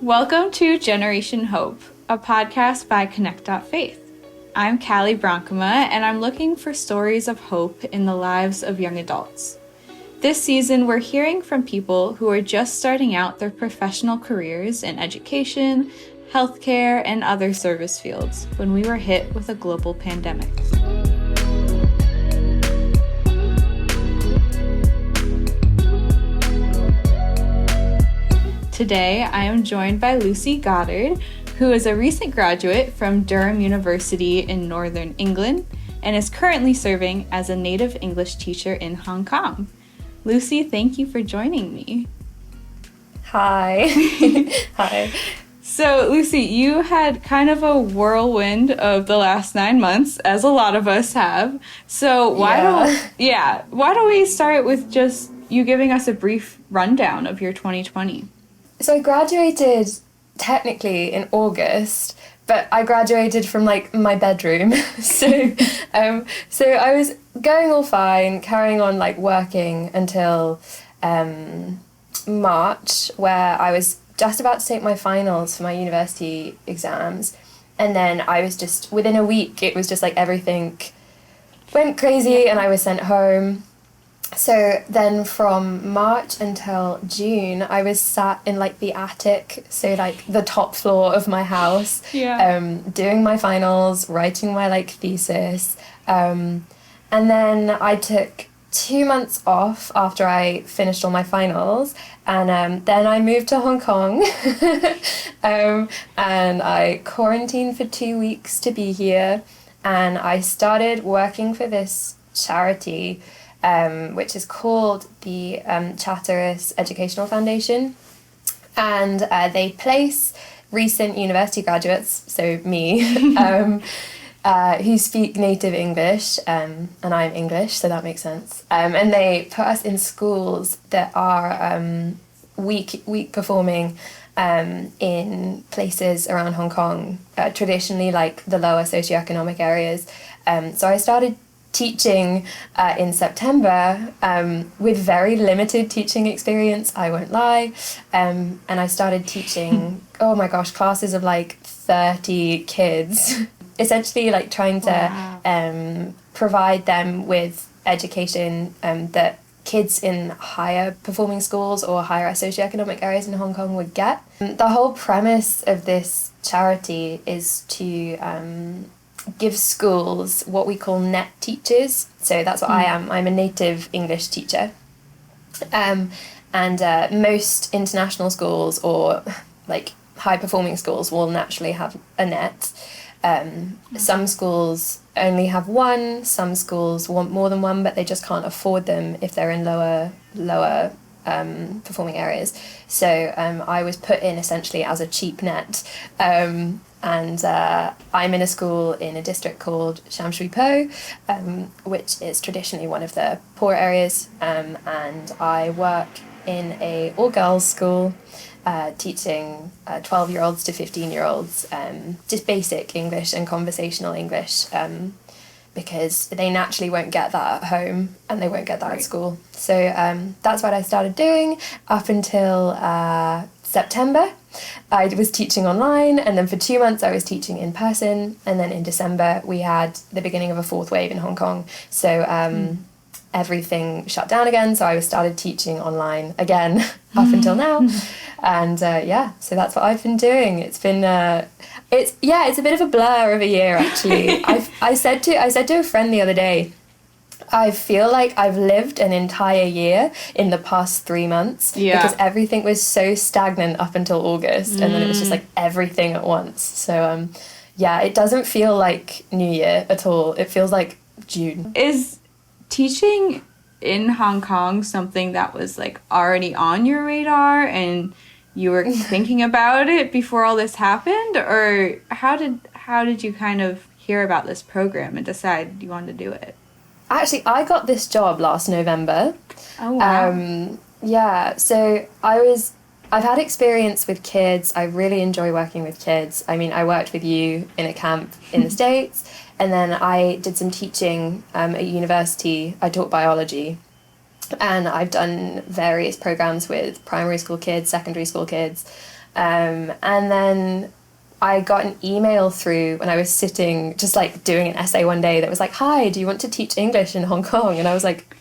Welcome to Generation Hope, a podcast by connect.faith. I'm Callie Bronkema, and I'm looking for stories of hope in the lives of young adults. This season, we're hearing from people who are just starting out their professional careers in education, healthcare, and other service fields when we were hit with a global pandemic. Today, I am joined by Lucie Goddard, who is a recent graduate from Durham University in Northern England and is currently serving as a native English teacher in Hong Kong. Lucie, thank you for joining me. Hi. Hi. So, Lucie, you had kind of a whirlwind of the last 9 months, as a lot of us have. So why don't we start with just you giving us a brief rundown of your 2020? So I graduated technically in August, but I graduated from my bedroom. So I was going all fine, carrying on working until March, where I was just about to take my finals for my university exams. And then I was just, within a week, it was just everything went crazy and I was sent home. So then from March until June, I was sat in the attic, so the top floor of my house, doing my finals, writing my thesis. And then I took 2 months off after I finished all my finals, and then I moved to Hong Kong. And I quarantined for 2 weeks to be here, and I started working for this charity which is called the Chatteris Educational Foundation, and they place recent university graduates, so me, who speak native English, and I'm English, so that makes sense, and they put us in schools that are weak performing in places around Hong Kong, traditionally the lower socioeconomic areas. So I started teaching in September with very limited teaching experience, I won't lie, and I started teaching classes of 30 kids, essentially trying to provide them with education that kids in higher performing schools or higher socioeconomic areas in Hong Kong would get. The whole premise of this charity is to give schools what we call net teachers. So that's what I am. I'm a native English teacher. And most international schools or high performing schools will naturally have a net. Some schools only have one, some schools want more than one, but they just can't afford them if they're in lower performing areas. So I was put in essentially as a cheap net. And I'm in a school in a district called Sham Shui Po, which is traditionally one of the poor areas, and I work in a all-girls school teaching 12-year-olds to 15-year-olds just basic English and conversational English, because they naturally won't get that at home and they won't get that at school. So that's what I started doing up until September. I was teaching online, and then for 2 months I was teaching in person, and then in December we had the beginning of a fourth wave in Hong Kong, so everything shut down again, so I started teaching online again up until now. And so that's what I've been doing. It's been it's a bit of a blur of a year, actually. I said to a friend the other day, I feel like I've lived an entire year in the past 3 months, because everything was so stagnant up until August, and then it was just everything at once. So it doesn't feel like New Year at all. It feels like June. Is teaching in Hong Kong something that was already on your radar and you were thinking about it before all this happened, or how did you kind of hear about this program and decide you wanted to do it? Actually, I got this job last November. Oh, wow. So I've had experience with kids. I really enjoy working with kids. I mean, I worked with you in a camp in the States, and then I did some teaching at university. I taught biology, and I've done various programs with primary school kids, secondary school kids, And then I got an email through when I was sitting, just like doing an essay one day that was like, "Hi, do you want to teach English in Hong Kong?" And I was like,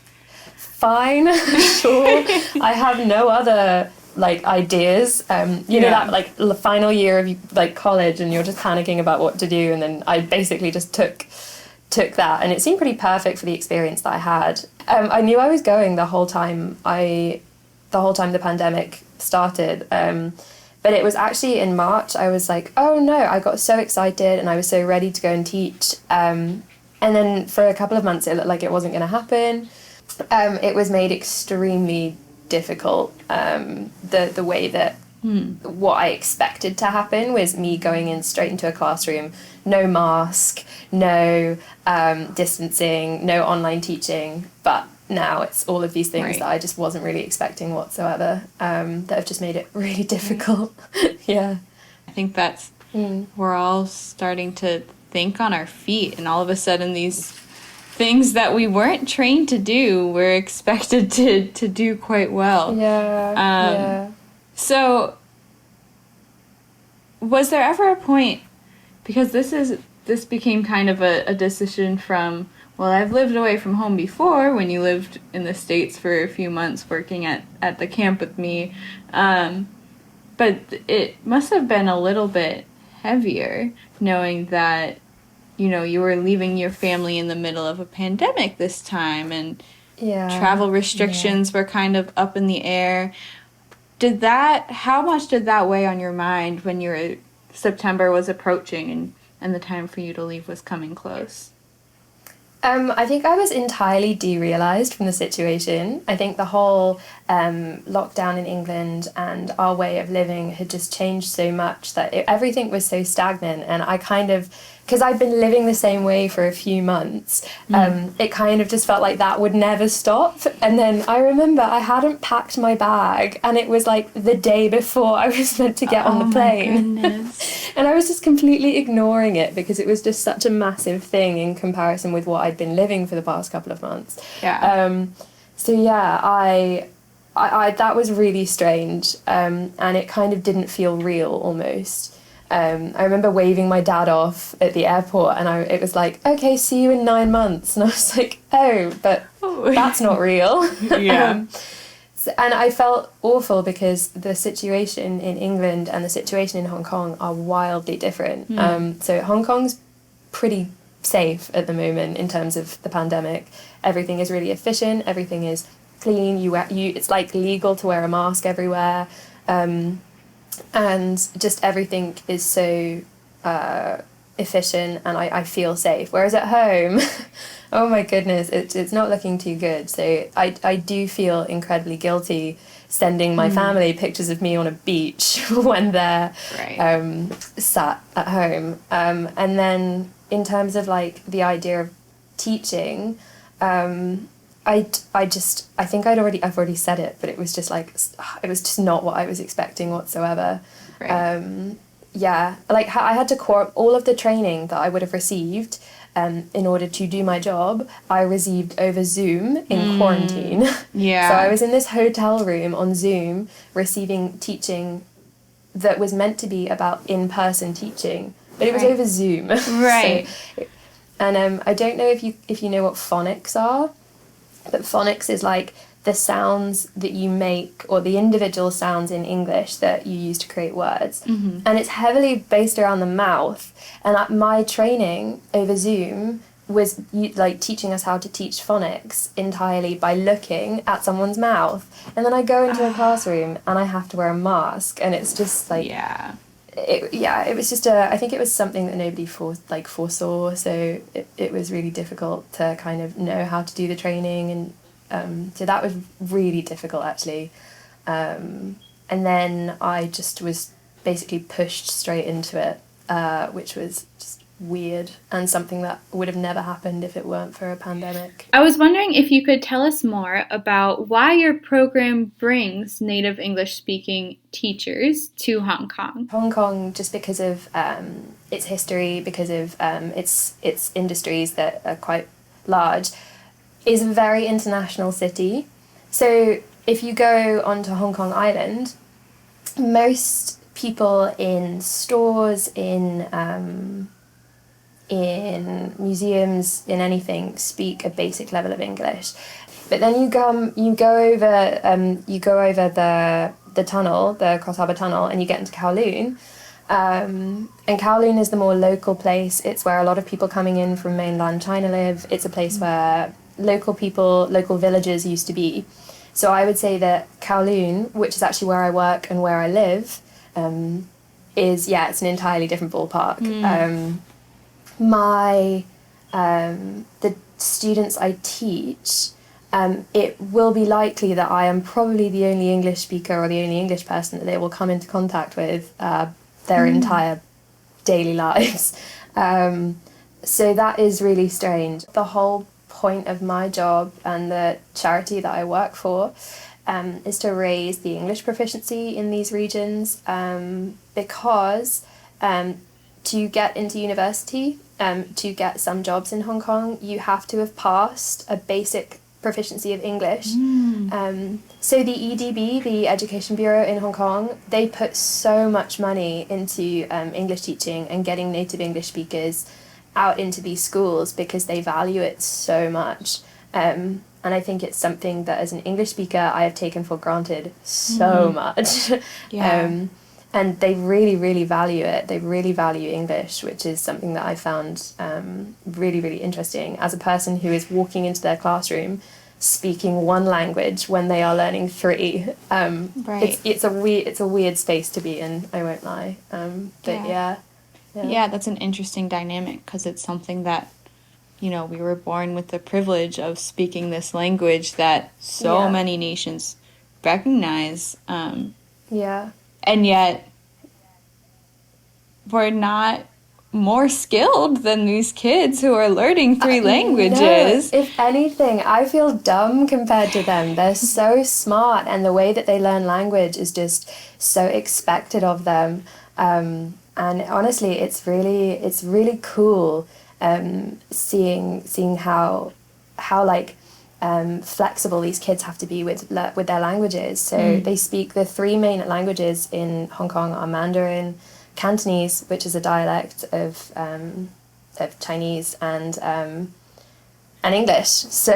"Fine, sure." I have no other like ideas. You know that like the final year of like college, and you're just panicking about what to do. And then I basically just took that, and it seemed pretty perfect for the experience that I had. I knew I was going the whole time the pandemic started. But it was actually in March, I was like, oh no, I got so excited and I was so ready to go and teach. And then for a couple of months, it looked like it wasn't going to happen. It was made extremely difficult. The way that what I expected to happen was me going in straight into a classroom, no mask, no distancing, no online teaching, but now it's all of these things that I just wasn't really expecting whatsoever, that have just made it really difficult. Yeah. I think that's, we're all starting to think on our feet, and all of a sudden these things that we weren't trained to do, we're expected to do quite well. Yeah. So was there ever a point, because this became kind of a decision from, well, I've lived away from home before when you lived in the States for a few months working at the camp with me. But it must have been a little bit heavier knowing that, you know, you were leaving your family in the middle of a pandemic this time, and travel restrictions were kind of up in the air. How much did that weigh on your mind when your September was approaching and the time for you to leave was coming close? I think I was entirely derealized from the situation. I think the whole lockdown in England and our way of living had just changed so much that everything was so stagnant, and I kind of, because I'd been living the same way for a few months, it kind of just felt like that would never stop. And then I remember I hadn't packed my bag, and it was like the day before I was meant to get on the plane. My goodness. And I was just completely ignoring it because it was just such a massive thing in comparison with what I'd been living for the past couple of months. Yeah. So yeah, I that was really strange, and it kind of didn't feel real almost. I remember waving my dad off at the airport, and it was like, okay, see you in 9 months. And I was like, oh, but that's not real. Yeah. And I felt awful because the situation in England and the situation in Hong Kong are wildly different. So Hong Kong's pretty safe at the moment in terms of the pandemic. Everything is really efficient. Everything is clean. It's like legal to wear a mask everywhere. And just everything is so efficient, and I feel safe. Whereas at home, oh my goodness, it's not looking too good. So I do feel incredibly guilty sending my family pictures of me on a beach when they're sat at home. And then in terms of like the idea of teaching, I think I've already said it, but it was just like, it was just not what I was expecting whatsoever. Right. Like I had to all of the training that I would have received in order to do my job, I received over Zoom in quarantine. Yeah. So I was in this hotel room on Zoom receiving teaching that was meant to be about in-person teaching, but it was over Zoom. Right. So, and I don't know if you know what phonics are, but phonics is like the sounds that you make, or the individual sounds in English that you use to create words. Mm-hmm. And it's heavily based around the mouth. And my training over Zoom was like teaching us how to teach phonics entirely by looking at someone's mouth. And then I go into a classroom and I have to wear a mask, and it's just like... It was just I think it was something that nobody foresaw, so it was really difficult to kind of know how to do the training, and so that was really difficult actually. And then I just was basically pushed straight into it, which was just weird, and something that would have never happened if it weren't for a pandemic. I was wondering if you could tell us more about why your program brings native English-speaking teachers to Hong Kong. Hong Kong, just because of its history, because of its industries that are quite large, is a very international city. So if you go onto Hong Kong Island, most people in stores, in museums, in anything, speak a basic level of English. But then you go over the tunnel, the Cross Harbour Tunnel, and you get into Kowloon. And Kowloon is the more local place. It's where a lot of people coming in from mainland China live. It's a place where local villagers used to be. So I would say that Kowloon, which is actually where I work and where I live, it's an entirely different ballpark. The students I teach, it will be likely that I am probably the only English speaker or the only English person that they will come into contact with their entire daily lives. So that is really strange. The whole point of my job and the charity that I work for is to raise the English proficiency in these regions, because to get into university, to get some jobs in Hong Kong, you have to have passed a basic proficiency of English. So the EDB, the Education Bureau in Hong Kong, they put so much money into English teaching and getting native English speakers out into these schools because they value it so much. And I think it's something that as an English speaker I have taken for granted so much. And they really, really value it. They really value English, which is something that I found really, really interesting. As a person who is walking into their classroom speaking one language when they are learning three, it's a weird space to be in, I won't lie. Yeah, that's an interesting dynamic, because it's something that, we were born with the privilege of speaking this language that so many nations recognize. And yet, we're not more skilled than these kids who are learning three languages. No. If anything, I feel dumb compared to them. They're so smart, and the way that they learn language is just so expected of them. And honestly, it's really cool seeing how flexible these kids have to be with their languages. So they speak the three main languages in Hong Kong are Mandarin, Cantonese, which is a dialect of Chinese, and English. So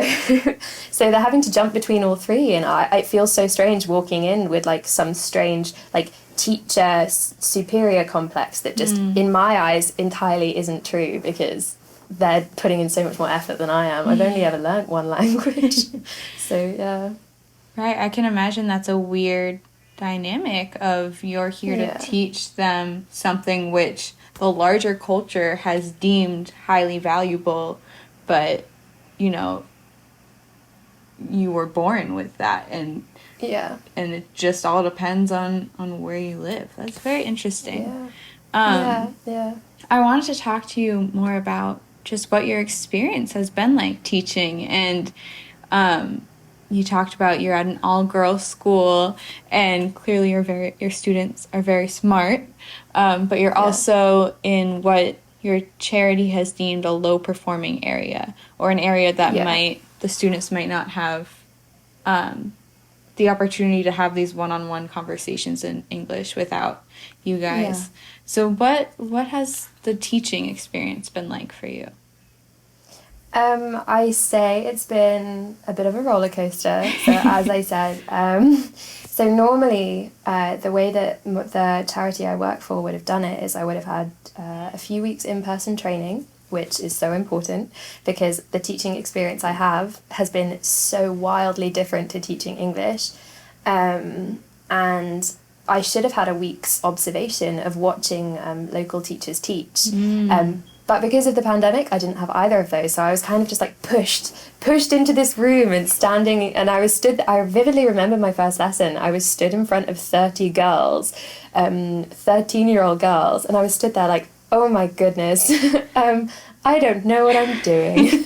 they're having to jump between all three, and it feels so strange walking in with some strange teacher superior complex that just in my eyes entirely isn't true, because they're putting in so much more effort than I am. I've only ever learnt one language. Right, I can imagine that's a weird dynamic of you're here to teach them something which the larger culture has deemed highly valuable, but you were born with that, and it just all depends on where you live. That's very interesting. I wanted to talk to you more about just what your experience has been like teaching, and you talked about you're at an all-girls school, and clearly your students are very smart, but you're also in what your charity has deemed a low-performing area, or an area that the students might not have the opportunity to have these one-on-one conversations in English without you guys. So what has the teaching experience been like for you? I say it's been a bit of a roller coaster. So as I said, so normally the way that the charity I work for would have done it is I would have had a few weeks in-person training, which is so important because the teaching experience I have has been so wildly different to teaching English. And I should have had a week's observation of watching local teachers teach. But because of the pandemic, I didn't have either of those. So I was kind of just pushed into this room and standing, and I vividly remember my first lesson. I was stood in front of 30 girls, 13-year-old girls, and I was stood there oh my goodness, I don't know what I'm doing.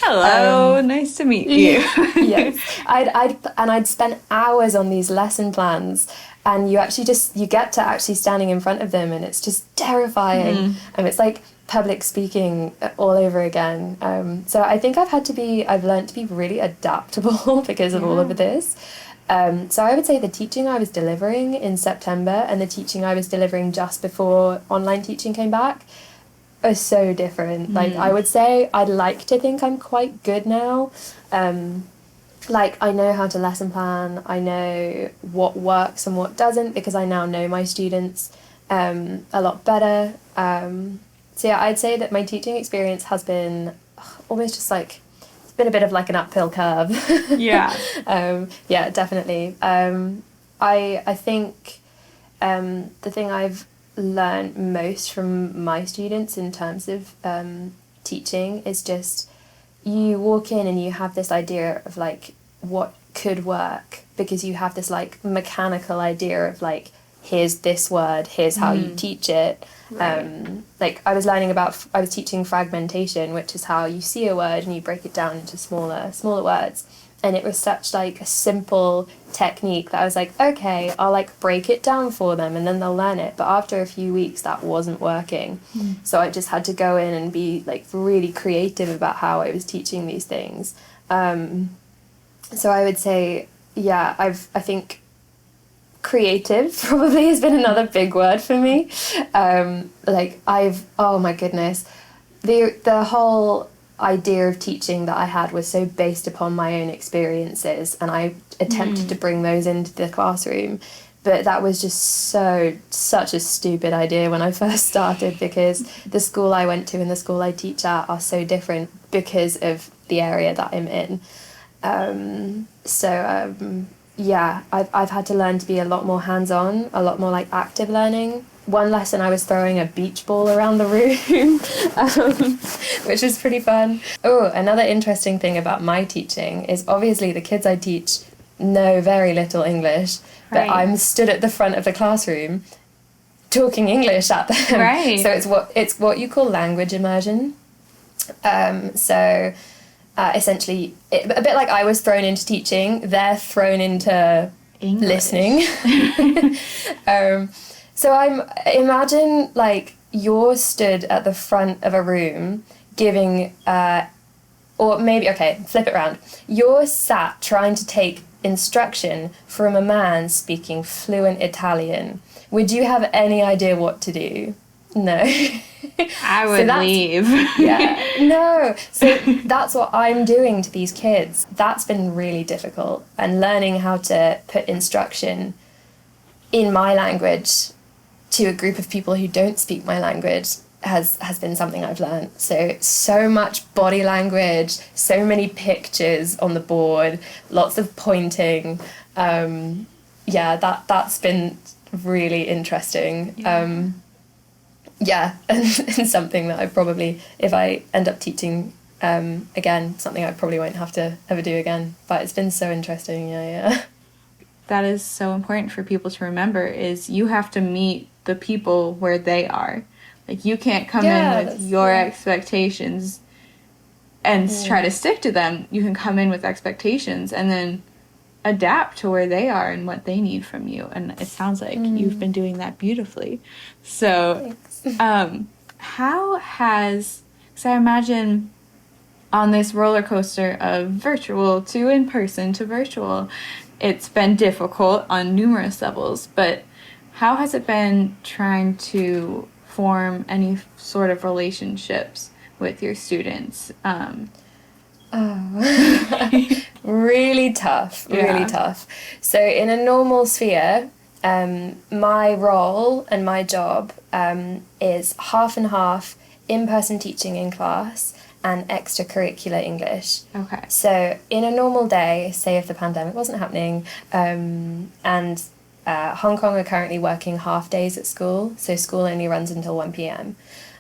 Hello, nice to meet you. Yes, I'd spent hours on these lesson plans, and you get to actually standing in front of them, and it's just terrifying. And it's like public speaking all over again. So I think I've learned to be really adaptable because of all of this. So I would say the teaching I was delivering in September and the teaching I was delivering just before online teaching came back are so different. Like, I would say I'd like to think I'm quite good now. Like, I know how to lesson plan, I know what works and what doesn't, because I now know my students a lot better. So yeah, I'd say that my teaching experience has been almost just like, it's been a bit of like an uphill curve. Yeah. Yeah, definitely. I think the thing I've learned most from my students in terms of teaching is just, you walk in and you have this idea of like what could work, because you have this like mechanical idea of like, here's this word, here's how you teach it. Right. Like I was teaching fragmentation, which is how you see a word and you break it down into smaller words. And it was such like a simple technique that I was like, okay, I'll like break it down for them and then they'll learn it. But after a few weeks, that wasn't working. So I just had to go in and be like really creative about how I was teaching these things. So I would say, yeah, I think creative probably has been another big word for me. Oh my goodness, the whole idea of teaching that I had was so based upon my own experiences, and I attempted to bring those into the classroom, but that was just such a stupid idea when I first started, because the school I went to and the school I teach at are so different because of the area that I'm in. Yeah, I've had to learn to be a lot more hands-on, a lot more like active learning. One lesson I was throwing a beach ball around the room, which was pretty fun. Oh, another interesting thing about my teaching is obviously the kids I teach know very little English, but I'm stood at the front of the classroom talking English at them. Right. So it's what you call language immersion. Essentially, a bit like I was thrown into teaching, they're thrown into English. Listening. So imagine like you're stood at the front of a room giving, or maybe, okay, flip it around. You're sat trying to take instruction from a man speaking fluent Italian. Would you have any idea what to do? No. I would leave. Yeah. No. So that's what I'm doing to these kids. That's been really difficult. And learning how to put instruction in my language to a group of people who don't speak my language has been something I've learned. So much body language, so many pictures on the board, lots of pointing. Yeah, that's been really interesting. Yeah. And something that I probably, if I end up teaching again, something I probably won't have to ever do again. But it's been so interesting, yeah. That is so important for people to remember, is you have to meet the people where they are. Like, you can't come in with your expectations and try to stick to them. You can come in with expectations and then adapt to where they are and what they need from you. And it sounds like you've been doing that beautifully. So, how has, because I imagine on this roller coaster of virtual to in-person to virtual, it's been difficult on numerous levels, but how has it been trying to form any sort of relationships with your students? Really tough. So in a normal sphere, my role and my job is half and half in-person teaching in class and extracurricular English. Okay. So in a normal day, say if the pandemic wasn't happening, and Hong Kong are currently working half days at school, so school only runs until 1 p.m.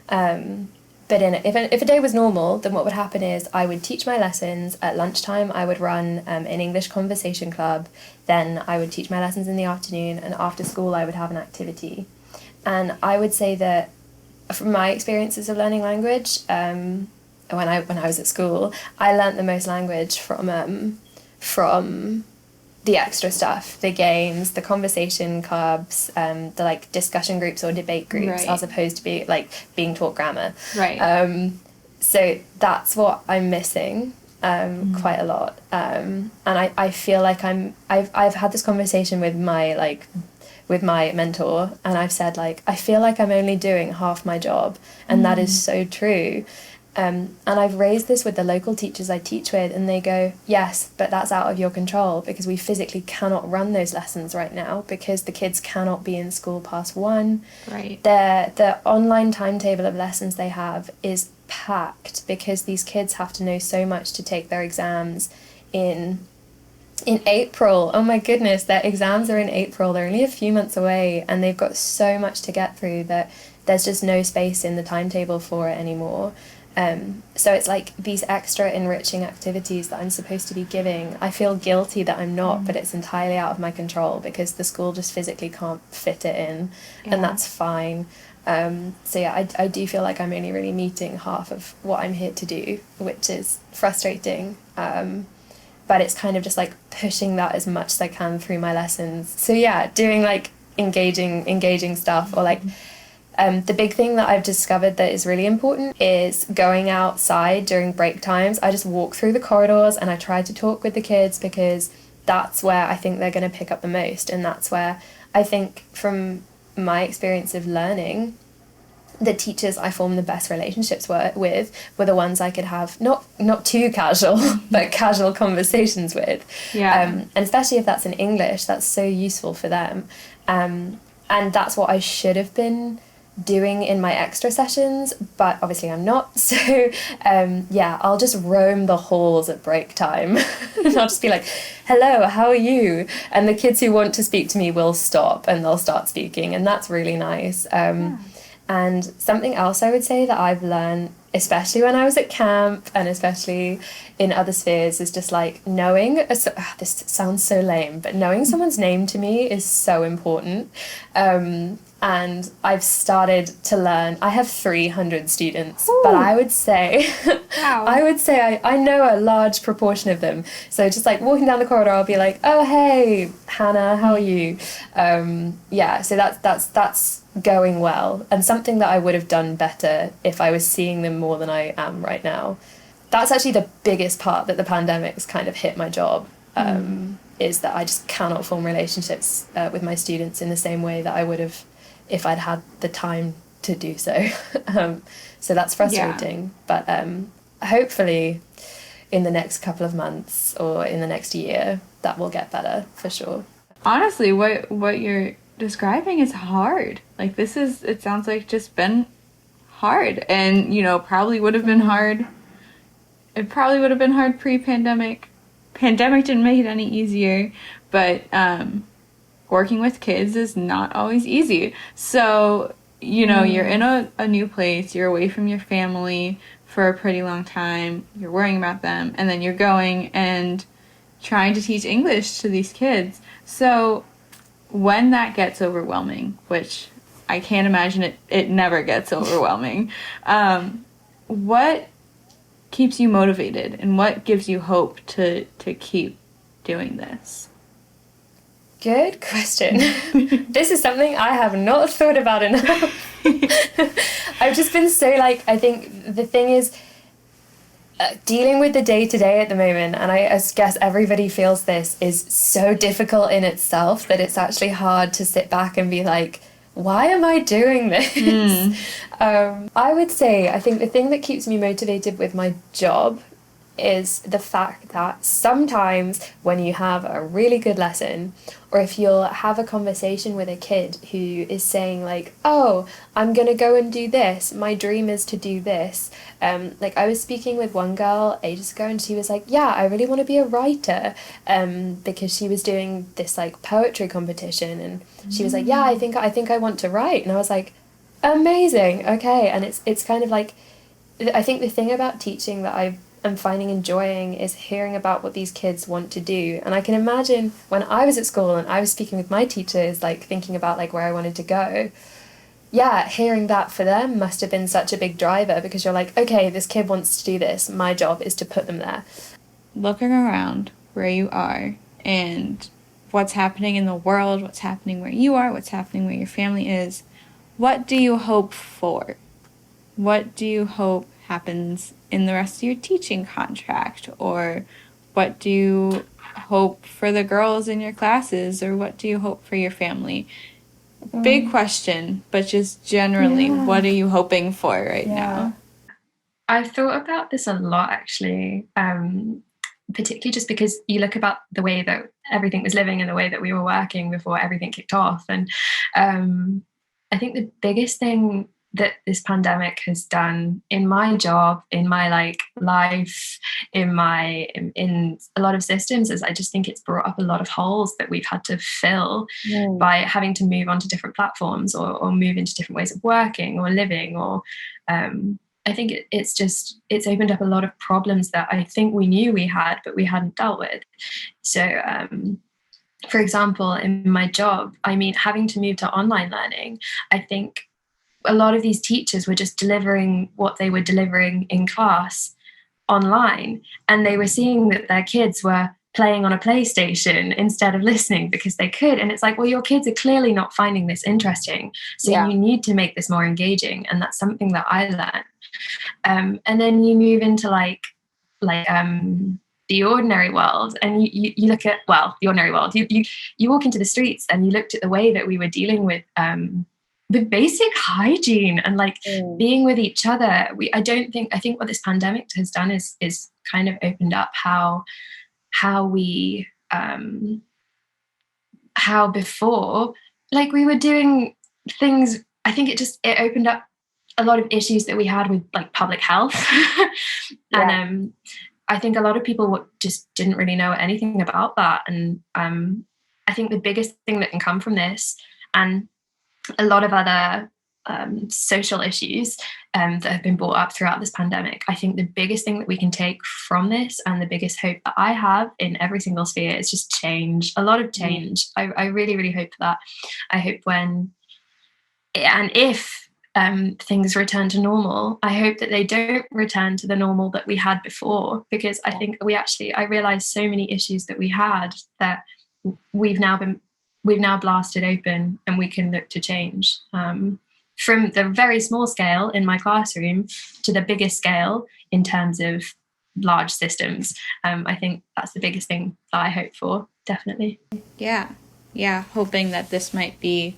But if a day was normal, then what would happen is I would teach my lessons. At lunchtime, I would run an English conversation club. Then I would teach my lessons in the afternoon, and after school, I would have an activity. And I would say that from my experiences of learning language, when I was at school, I learnt the most language from the extra stuff, the games, the conversation clubs, the like discussion groups or debate groups, as opposed to being taught grammar. Right. So that's what I'm missing. quite a lot. And I feel like I've had this conversation with my mentor, and I've said, like, I feel like I'm only doing half my job, and that is so true. And I've raised this with the local teachers I teach with, and they go, yes, but that's out of your control, because we physically cannot run those lessons right now because the kids cannot be in school past 1. Right. The online timetable of lessons they have is packed because these kids have to know so much to take their exams in April. Oh my goodness, their exams are in April. They're only a few months away, and they've got so much to get through that there's just no space in the timetable for it anymore. So it's like these extra enriching activities that I'm supposed to be giving, I feel guilty that I'm not, but it's entirely out of my control because the school just physically can't fit it in, and that's fine. So yeah, I do feel like I'm only really meeting half of what I'm here to do, which is frustrating. But it's kind of just like pushing that as much as I can through my lessons. So yeah, doing like engaging stuff, or like the big thing that I've discovered that is really important is going outside during break times. I just walk through the corridors and I try to talk with the kids because that's where I think they're going to pick up the most, and that's where I think, from my experience of learning, the teachers I formed the best relationships with were the ones I could have not too casual but casual conversations with. And especially if that's in English, that's so useful for them, and that's what I should have been doing in my extra sessions, but obviously I'm not. So I'll just roam the halls at break time and I'll just be like, hello, how are you? And the kids who want to speak to me will stop and they'll start speaking, and that's really nice. And something else I would say that I've learned, especially when I was at camp and especially in other spheres, is just like knowing, this sounds so lame, but knowing someone's name to me is so important. And I've started to learn. I have 300 students, but I would say, wow. I know a large proportion of them. So just like walking down the corridor, I'll be like, oh, hey, Hannah, how are you? So that's going well, and something that I would have done better if I was seeing them more than I am right now. That's actually the biggest part that the pandemic's kind of hit my job, is that I just cannot form relationships with my students in the same way that I would have if I'd had the time to do so. So that's frustrating, but hopefully in the next couple of months or in the next year that will get better for sure. Honestly, what you're describing is hard. Like, it sounds like just been hard, and probably would have been hard. It probably would have been hard pre-pandemic. Pandemic didn't make it any easier, but working with kids is not always easy. So you're in a new place, you're away from your family for a pretty long time, you're worrying about them, and then you're going and trying to teach English to these kids. So when that gets overwhelming, which I can't imagine it never gets overwhelming, what keeps you motivated and what gives you hope to keep doing this? Good question. This is something I have not thought about enough. I've just been so I think the thing is, dealing with the day-to-day at the moment, and I guess everybody feels this, is so difficult in itself that it's actually hard to sit back and be like, why am I doing this? I would say, I think the thing that keeps me motivated with my job is the fact that sometimes when you have a really good lesson, or if you'll have a conversation with a kid who is saying like, oh, I'm gonna go and do this, my dream is to do this. I was speaking with one girl ages ago and she was like, yeah, I really want to be a writer, because she was doing this poetry competition, and she was like, yeah, I think I want to write. And I was like, amazing, okay. And it's kind of like, I think the thing about teaching that I'm finding enjoying is hearing about what these kids want to do. And I can imagine when I was at school and I was speaking with my teachers, thinking about where I wanted to go, hearing that for them must have been such a big driver, because you're like, okay, this kid wants to do this, my job is to put them there. Looking around where you are and what's happening in the world, what's happening where you are, what's happening where your family is, what do you hope for? What do you hope happens in the rest of your teaching contract? Or what do you hope for the girls in your classes? Or what do you hope for your family? Big question, but just generally, what are you hoping for right now? I've thought about this a lot, actually, particularly just because you look about the way that everything was living and the way that we were working before everything kicked off. And I think the biggest thing that this pandemic has done in my job, in my life, in a lot of systems, is I just think it's brought up a lot of holes that we've had to fill by having to move onto different platforms or move into different ways of working or living. Or I think it's opened up a lot of problems that I think we knew we had, but we hadn't dealt with. So for example, in my job, having to move to online learning, I think a lot of these teachers were just delivering what they were delivering in class online, and they were seeing that their kids were playing on a PlayStation instead of listening because they could. And it's like, well, your kids are clearly not finding this interesting, so you need to make this more engaging. And that's something that I learned. And then you move into the ordinary world, and you look at, well, the ordinary world, you walk into the streets and you looked at the way that we were dealing with the basic hygiene and being with each other. I think what this pandemic has done is kind of opened up how before, we were doing things. I think it opened up a lot of issues that we had with public health. And I think a lot of people just didn't really know anything about that. And I think the biggest thing that can come from this, and a lot of other social issues that have been brought up throughout this pandemic, I think the biggest thing that we can take from this, and the biggest hope that I have in every single sphere, is just change, a lot of change. I really, really hope that. I hope when and if things return to normal, I hope that they don't return to the normal that we had before, because I think I realized so many issues that we had that we've now blasted open, and we can look to change. From the very small scale in my classroom to the biggest scale in terms of large systems. I think that's the biggest thing that I hope for, definitely. Yeah, hoping that this might be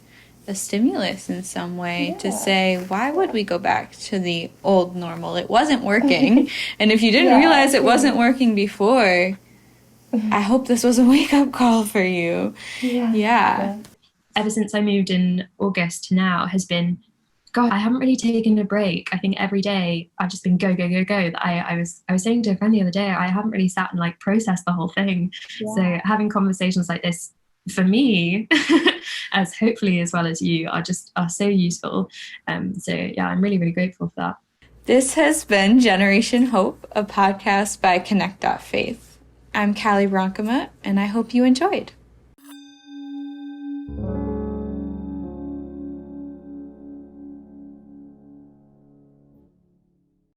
a stimulus in some way to say, why would we go back to the old normal? It wasn't working. And if you didn't realize it wasn't working before, I hope this was a wake-up call for you. Yeah. Ever since I moved in August to now has been, God, I haven't really taken a break. I think every day I've just been go, go, go, go. I was saying to a friend the other day, I haven't really sat and processed the whole thing. So having conversations like this for me, as hopefully as well as you, are so useful. So I'm really, really grateful for that. This has been Generation Hope, a podcast by connect.faith. I'm Callie Bronkema, and I hope you enjoyed.